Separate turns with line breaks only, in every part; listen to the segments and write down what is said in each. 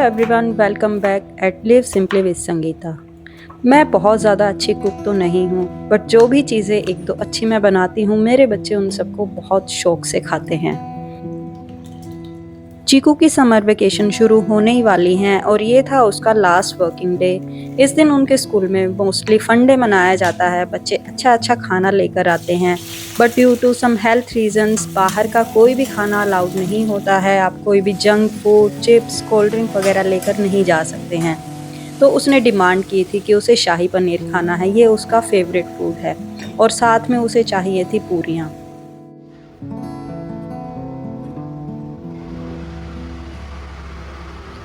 Everyone, welcome back at live simply with Sangeeta. मैं बहुत ज़्यादा अच्छी कुक तो नहीं हूँ, बट जो भी चीज़ें एक दो अच्छी मैं बनाती हूँ, मेरे बच्चे उन सबको बहुत शौक से खाते हैं। चीकू की समर वेकेशन शुरू होने ही वाली हैं और ये था उसका लास्ट वर्किंग डे। इस दिन उनके स्कूल में मोस्टली फन डे मनाया जाता है। बच्चे अच्छा अच्छा खाना लेकर आते हैं, but due to some health reasons बाहर का कोई भी खाना अलाउड नहीं होता है। आप कोई भी junk food, chips, cold drink वगैरह लेकर नहीं जा सकते हैं। तो उसने डिमांड की थी कि उसे शाही पनीर खाना है, ये उसका फेवरेट फूड है, और साथ में उसे चाहिए थी पूरियाँ।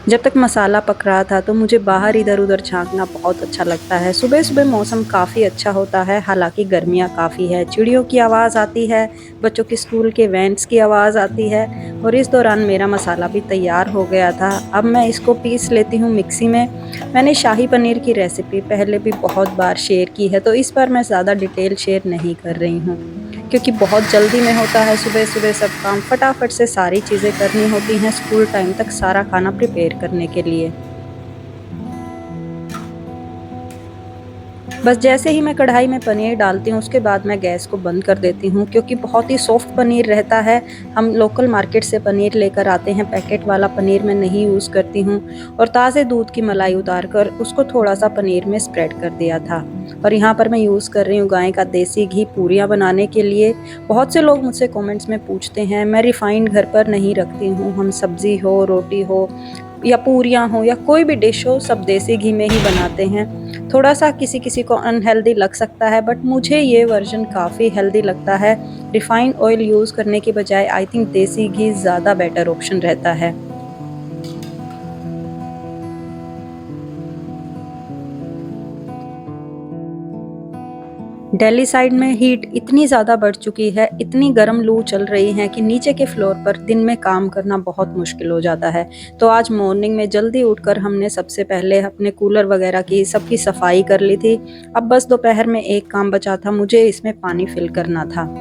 जब तक मसाला पक रहा था तो मुझे बाहर इधर उधर झांकना बहुत अच्छा लगता है। सुबह सुबह मौसम काफ़ी अच्छा होता है, हालांकि गर्मियाँ काफ़ी है। चिड़ियों की आवाज़ आती है, बच्चों के स्कूल के वैन्स की आवाज़ आती है, और इस दौरान मेरा मसाला भी तैयार हो गया था। अब मैं इसको पीस लेती हूँ मिक्सी में। मैंने शाही पनीर की रेसिपी पहले भी बहुत बार शेयर की है, तो इस बार मैं ज़्यादा डिटेल शेयर नहीं कर रही हूँ, क्योंकि बहुत जल्दी में होता है। सुबह सुबह सब काम फटाफट से सारी चीज़ें करनी होती हैं, स्कूल टाइम तक सारा खाना प्रिपेयर करने के लिए। बस जैसे ही मैं कढ़ाई में पनीर डालती हूँ, उसके बाद मैं गैस को बंद कर देती हूँ, क्योंकि बहुत ही सॉफ्ट पनीर रहता है। हम लोकल मार्केट से पनीर लेकर आते हैं, पैकेट वाला पनीर मैं नहीं यूज़ करती हूँ। और ताज़े दूध की मलाई उतार कर उसको थोड़ा सा पनीर में स्प्रेड कर दिया था। और यहाँ पर मैं यूज़ कर रही हूँ गाय का देसी घी पूरियाँ बनाने के लिए। बहुत से लोग मुझसे कमेंट्स में पूछते हैं, मैं रिफ़ाइंड घर पर नहीं रखती हूँ। हम सब्ज़ी हो, रोटी हो, या पूरियाँ हो, या कोई भी डिश हो, सब देसी घी में ही बनाते हैं। थोड़ा सा किसी किसी को अनहेल्दी लग सकता है, बट मुझे ये वर्जन काफ़ी हेल्दी लगता है। रिफाइंड ऑयल यूज़ करने के बजाय आई थिंक देसी घी ज़्यादा बेटर ऑप्शन रहता है। दिल्ली साइड में हीट इतनी ज़्यादा बढ़ चुकी है, इतनी गर्म लू चल रही है कि नीचे के फ्लोर पर दिन में काम करना बहुत मुश्किल हो जाता है। तो आज मॉर्निंग में जल्दी उठकर हमने सबसे पहले अपने कूलर वगैरह की सबकी सफाई कर ली थी। अब बस दोपहर में एक काम बचा था, मुझे इसमें पानी फिल करना था।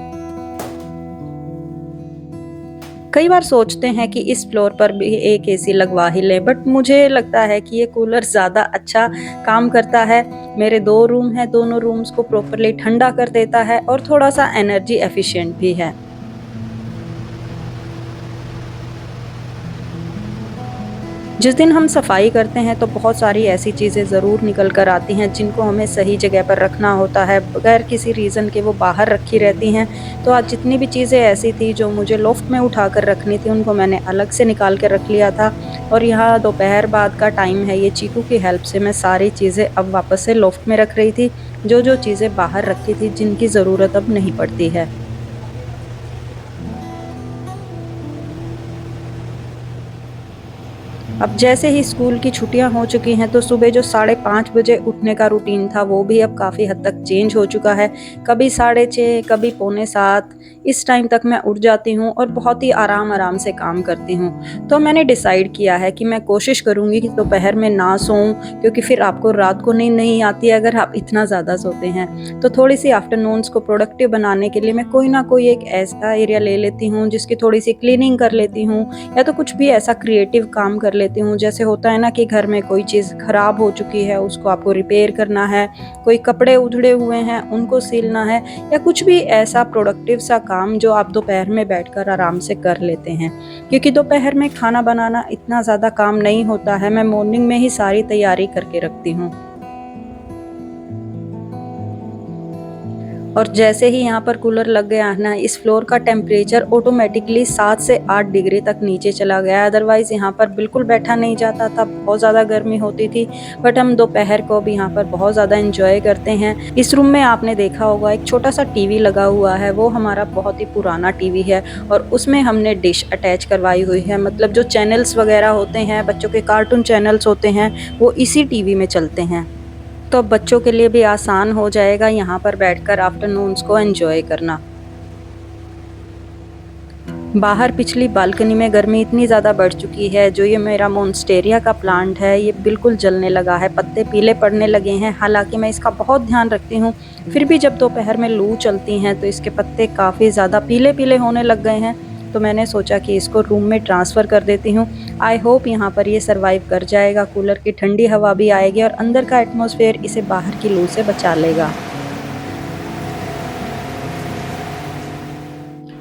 कई बार सोचते हैं कि इस फ्लोर पर भी एक एसी लगवा ही लें, बट मुझे लगता है कि ये कूलर ज़्यादा अच्छा काम करता है। मेरे 2 रूम हैं, दोनों रूम्स को प्रॉपर्ली ठंडा कर देता है और थोड़ा सा एनर्जी एफिशिएंट भी है। जिस दिन हम सफाई करते हैं तो बहुत सारी ऐसी चीज़ें ज़रूर निकल कर आती हैं, जिनको हमें सही जगह पर रखना होता है, बगैर किसी रीज़न के वो बाहर रखी रहती हैं। तो आज जितनी भी चीज़ें ऐसी थी जो मुझे लोफ्ट में उठा कर रखनी थी, उनको मैंने अलग से निकाल कर रख लिया था। और यहाँ दोपहर बाद का टाइम है, ये चीकू की हेल्प से मैं सारी चीज़ें अब वापस से लोफ्ट में रख रही थी। जो जो चीज़ें बाहर रखी थी, जिनकी ज़रूरत अब नहीं पड़ती है। अब जैसे ही स्कूल की छुट्टियां हो चुकी हैं, तो सुबह जो 5:30 बजे उठने का रूटीन था, वो भी अब काफ़ी हद तक चेंज हो चुका है। कभी 6:30, कभी 6:45 इस टाइम तक मैं उठ जाती हूँ और बहुत ही आराम से काम करती हूँ। तो मैंने डिसाइड किया है कि मैं कोशिश करूँगी कि दोपहर में ना सोऊं, क्योंकि फिर आपको रात को नींद नहीं आती है अगर आप इतना ज़्यादा सोते हैं। तो थोड़ी सी आफ्टरनून्स को प्रोडक्टिव बनाने के लिए मैं कोई ना कोई एक ऐसा एरिया ले लेती हूँ, जिसकी थोड़ी सी क्लीनिंग कर लेती हूँ, या तो कुछ भी ऐसा क्रिएटिव काम कर लेती हूँ। जैसे होता है ना कि घर में कोई चीज़ खराब हो चुकी है, उसको आपको रिपेयर करना है, कोई कपड़े उधड़े हुए हैं उनको सिलना है, या कुछ भी ऐसा प्रोडक्टिव सा काम जो आप दोपहर में बैठकर आराम से कर लेते हैं। क्योंकि दोपहर में खाना बनाना इतना ज़्यादा काम नहीं होता है, मैं मॉर्निंग में ही सारी तैयारी करके रखती हूँ। और जैसे ही यहाँ पर कूलर लग गया ना, इस फ्लोर का टेम्परेचर ऑटोमेटिकली 7 से 8 डिग्री तक नीचे चला गया। अदरवाइज़ यहाँ पर बिल्कुल बैठा नहीं जाता था, बहुत ज़्यादा गर्मी होती थी। बट हम दोपहर को भी यहाँ पर बहुत ज़्यादा एंजॉय करते हैं। इस रूम में आपने देखा होगा एक छोटा सा टीवी लगा हुआ है, वो हमारा बहुत ही पुराना टीवी है, और उसमें हमने डिश अटैच करवाई हुई है। मतलब जो चैनल्स वगैरह होते हैं, बच्चों के कार्टून चैनल्स होते हैं, वो इसी टीवी में चलते हैं। तो बच्चों के लिए भी आसान हो जाएगा यहाँ पर बैठकर आफ्टरनून्स को एंजॉय करना। बाहर पिछली बालकनी में गर्मी इतनी ज़्यादा बढ़ चुकी है। जो ये मेरा मोन्स्टेरिया का प्लांट है, ये बिल्कुल जलने लगा है, पत्ते पीले पड़ने लगे हैं। हालांकि मैं इसका बहुत ध्यान रखती हूँ, फिर भी जब दोपहर में लू चलती हैं तो इसके पत्ते काफ़ी ज़्यादा पीले पीले होने लग गए हैं। तो मैंने सोचा कि इसको रूम में ट्रांसफ़र कर देती हूँ। आई होप यहाँ पर ये सर्वाइव कर जाएगा, कूलर की ठंडी हवा भी आएगी और अंदर का एटमॉस्फेयर इसे बाहर की लू से बचा लेगा।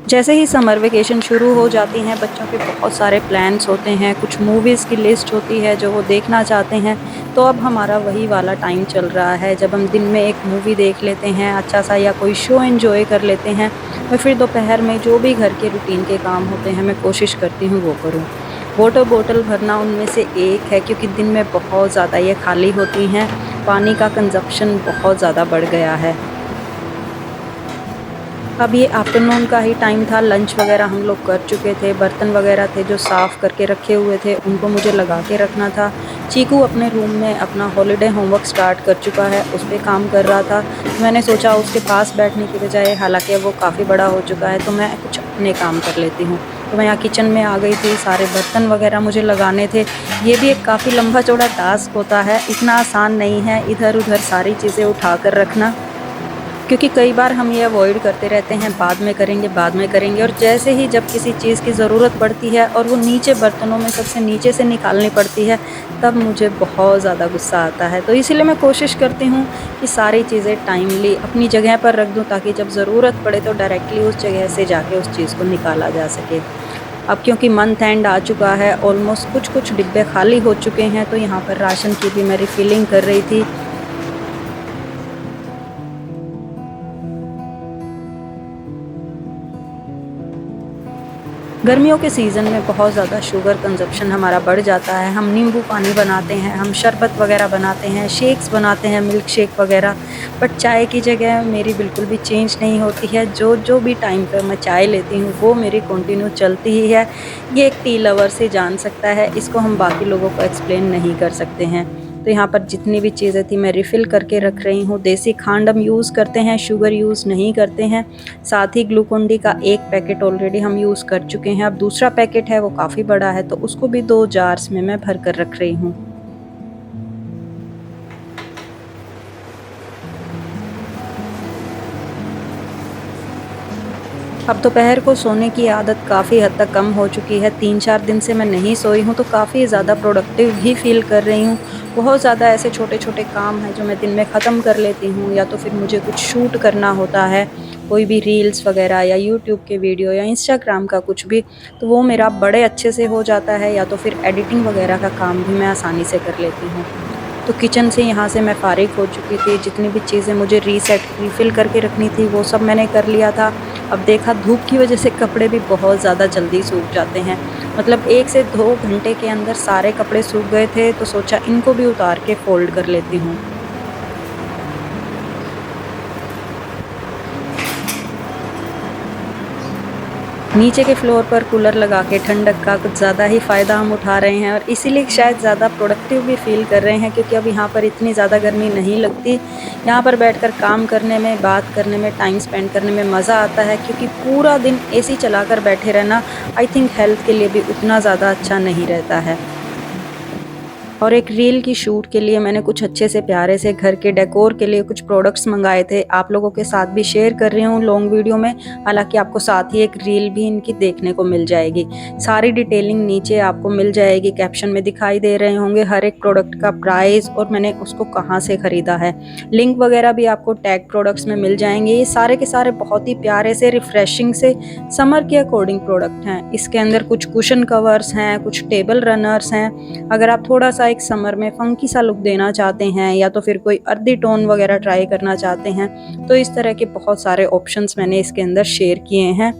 जैसे ही समर वेकेशन शुरू हो जाती हैं, बच्चों के बहुत सारे प्लान्स होते हैं, कुछ मूवीज़ की लिस्ट होती है जो वो देखना चाहते हैं। तो अब हमारा वही वाला टाइम चल रहा है जब हम दिन में एक मूवी देख लेते हैं अच्छा सा, या कोई शो एंजॉय कर लेते हैं, और फिर दोपहर में जो भी घर के रूटीन के काम होते हैं मैं कोशिश करती हूँ वो करूँ। वाटर बॉटल भरना उनमें से एक है, क्योंकि दिन में बहुत ज़्यादा ये खाली होती हैं, पानी का कंजप्शन बहुत ज़्यादा बढ़ गया है। अब ये आफ्टरनून का ही टाइम था, लंच वगैरह हम लोग कर चुके थे, बर्तन वगैरह थे जो साफ़ करके रखे हुए थे उनको मुझे लगा के रखना था। चीकू अपने रूम में अपना हॉलिडे होमवर्क स्टार्ट कर चुका है, उस पे काम कर रहा था। तो मैंने सोचा उसके पास बैठने की बजाय, हालांकि वो काफ़ी बड़ा हो चुका है, तो मैं कुछ अपने काम कर लेती हूँ। तो मैं यहाँ किचन में आ गई थी, सारे बर्तन वगैरह मुझे लगाने थे। ये भी एक काफ़ी लंबा चौड़ा टास्क होता है, इतना आसान नहीं है इधर उधर सारी चीज़ें उठा कर रखना, क्योंकि कई बार हम ये अवॉइड करते रहते हैं, बाद में करेंगे, और जैसे ही जब किसी चीज़ की ज़रूरत पड़ती है और वो नीचे बर्तनों में सबसे नीचे से निकालनी पड़ती है, तब मुझे बहुत ज़्यादा गुस्सा आता है। तो इसीलिए मैं कोशिश करती हूँ कि सारी चीज़ें टाइमली अपनी जगह पर रख दूँ, ताकि जब ज़रूरत पड़े तो डायरेक्टली उस जगह से जाके उस चीज़ को निकाला जा सके। अब क्योंकि मंथ एंड आ चुका है, ऑलमोस्ट कुछ डिब्बे खाली हो चुके हैं, तो यहाँ पर राशन की भी मैं रिफ़िलिंग कर रही थी। गर्मियों के सीज़न में बहुत ज़्यादा शुगर कंज़प्शन हमारा बढ़ जाता है। हम नींबू पानी बनाते हैं, हम शरबत वग़ैरह बनाते हैं, शेक्स बनाते हैं, मिल्क शेक वग़ैरह, बट चाय की जगह मेरी बिल्कुल भी चेंज नहीं होती है। जो भी टाइम पे मैं चाय लेती हूँ वो मेरी कंटिन्यू चलती ही है। ये एक टी लवर से जान सकता है, इसको हम बाकी लोगों को एक्सप्लेन नहीं कर सकते हैं। तो यहाँ पर जितनी भी चीज़ें थी मैं रिफ़िल करके रख रही हूँ। देसी खांड हम यूज़ करते हैं, शुगर यूज़ नहीं करते हैं। साथ ही ग्लूकोन डी का एक पैकेट ऑलरेडी हम यूज़ कर चुके हैं, अब दूसरा पैकेट है वो काफ़ी बड़ा है, तो उसको भी 2 जार्स में मैं भर कर रख रही हूँ। अब दोपहर को सोने की आदत काफ़ी हद तक कम हो चुकी है, 3-4 दिन से मैं नहीं सोई हूँ, तो काफ़ी ज़्यादा प्रोडक्टिव भी फ़ील कर रही हूँ। बहुत ज़्यादा ऐसे छोटे-छोटे काम हैं जो मैं दिन में ख़त्म कर लेती हूँ, या तो फिर मुझे कुछ शूट करना होता है, कोई भी रील्स वग़ैरह या यूट्यूब के वीडियो या इंस्टाग्राम का कुछ भी, तो वो मेरा बड़े अच्छे से हो जाता है, या तो फिर एडिटिंग वग़ैरह का काम भी मैं आसानी से कर लेती हूँ। तो किचन से यहाँ से मैं फ़ारिग हो चुकी थी, जितनी भी चीज़ें मुझे रिफ़िल करके रखनी थी वो सब मैंने कर लिया था। अब देखा धूप की वजह से कपड़े भी बहुत ज़्यादा जल्दी सूख जाते हैं, मतलब 1 से 2 घंटे के अंदर सारे कपड़े सूख गए थे, तो सोचा इनको भी उतार के फ़ोल्ड कर लेती हूँ। नीचे के फ्लोर पर कूलर लगा के ठंडक का कुछ ज़्यादा ही फ़ायदा हम उठा रहे हैं, और इसीलिए शायद ज़्यादा प्रोडक्टिव भी फ़ील कर रहे हैं, क्योंकि अब यहाँ पर इतनी ज़्यादा गर्मी नहीं लगती। यहाँ पर बैठकर काम करने में, बात करने में, टाइम स्पेंड करने में मज़ा आता है, क्योंकि पूरा दिन एसी चलाकर बैठे रहना आई थिंक हेल्थ के लिए भी उतना ज़्यादा अच्छा नहीं रहता है। और एक रील की शूट के लिए मैंने कुछ अच्छे से प्यारे से घर के डेकोर के लिए कुछ प्रोडक्ट्स मंगाए थे, आप लोगों के साथ भी शेयर कर रही हूँ लॉन्ग वीडियो में। हालांकि आपको साथ ही एक रील भी इनकी देखने को मिल जाएगी, सारी डिटेलिंग नीचे आपको मिल जाएगी, कैप्शन में दिखाई दे रहे होंगे हर एक प्रोडक्ट का प्राइस और मैंने उसको कहाँ से ख़रीदा है। लिंक वगैरह भी आपको टैग प्रोडक्ट्स में मिल जाएंगे। ये सारे के सारे बहुत ही प्यारे से रिफ्रेशिंग से समर के अकॉर्डिंग प्रोडक्ट हैं। इसके अंदर कुछ कुशन कवर्स हैं, कुछ टेबल रनर्स हैं। अगर आप थोड़ा सा एक समर में फंकी सा लुक देना चाहते हैं, या तो फिर कोई अर्दी टोन वगैरह ट्राई करना चाहते हैं, तो इस तरह के बहुत सारे ऑप्शंस मैंने इसके अंदर शेयर किए हैं।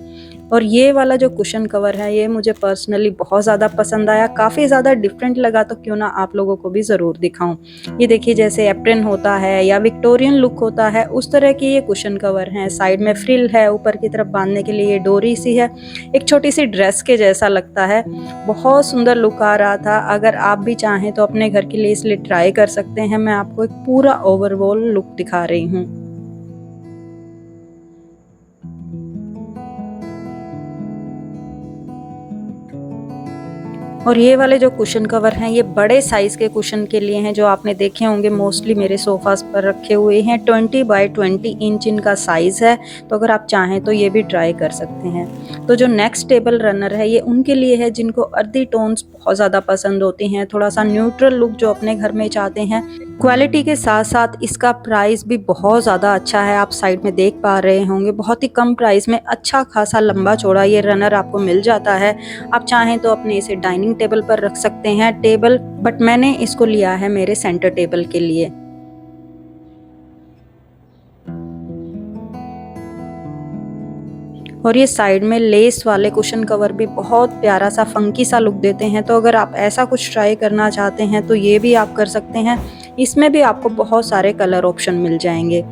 और ये वाला जो कुशन कवर है ये मुझे पर्सनली बहुत ज़्यादा पसंद आया, काफ़ी ज़्यादा डिफरेंट लगा, तो क्यों ना आप लोगों को भी ज़रूर दिखाऊं। ये देखिए, जैसे एप्रिन होता है या विक्टोरियन लुक होता है उस तरह की ये कुशन कवर हैं। साइड में फ्रिल है, ऊपर की तरफ बांधने के लिए ये डोरी सी है, एक छोटी सी ड्रेस के जैसा लगता है। बहुत सुंदर लुक आ रहा था। अगर आप भी चाहें तो अपने घर के लिए इसलिए ट्राई कर सकते हैं। मैं आपको एक पूरा ओवरऑल लुक दिखा रही हूँ। और ये वाले जो कुशन कवर हैं ये बड़े साइज़ के कुशन के लिए हैं, जो आपने देखे होंगे मोस्टली मेरे सोफ़ास पर रखे हुए हैं। 20 बाय 20 इंच इनका साइज़ है, तो अगर आप चाहें तो ये भी ट्राई कर सकते हैं। तो जो नेक्स्ट टेबल रनर है ये उनके लिए है जिनको अर्दी टोन्स बहुत ज़्यादा पसंद होती हैं, थोड़ा सा न्यूट्रल लुक जो अपने घर में चाहते हैं। क्वालिटी के साथ साथ इसका प्राइस भी बहुत ज़्यादा अच्छा है, आप साइड में देख पा रहे होंगे। बहुत ही कम प्राइस में अच्छा खासा लंबा चौड़ा ये रनर आपको मिल जाता है। आप चाहें तो अपने इसे डाइनिंग टेबल पर रख सकते हैं टेबल, बट मैंने इसको लिया है मेरे सेंटर टेबल के लिए। और ये साइड में लेस वाले कुशन कवर भी बहुत प्यारा सा फंकी सा लुक देते हैं, तो अगर आप ऐसा कुछ ट्राई करना चाहते हैं तो ये भी आप कर सकते हैं। इसमें भी आपको बहुत सारे कलर ऑप्शन मिल जाएंगे।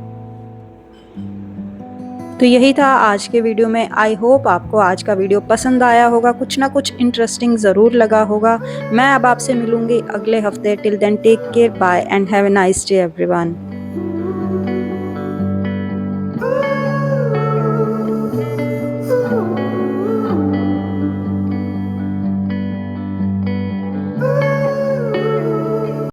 तो यही था आज के वीडियो में। आई होप आपको आज का वीडियो पसंद आया होगा, कुछ ना कुछ इंटरेस्टिंग ज़रूर लगा होगा। मैं अब आपसे मिलूंगी अगले हफ्ते। Till then take care, bye and have a nice day everyone.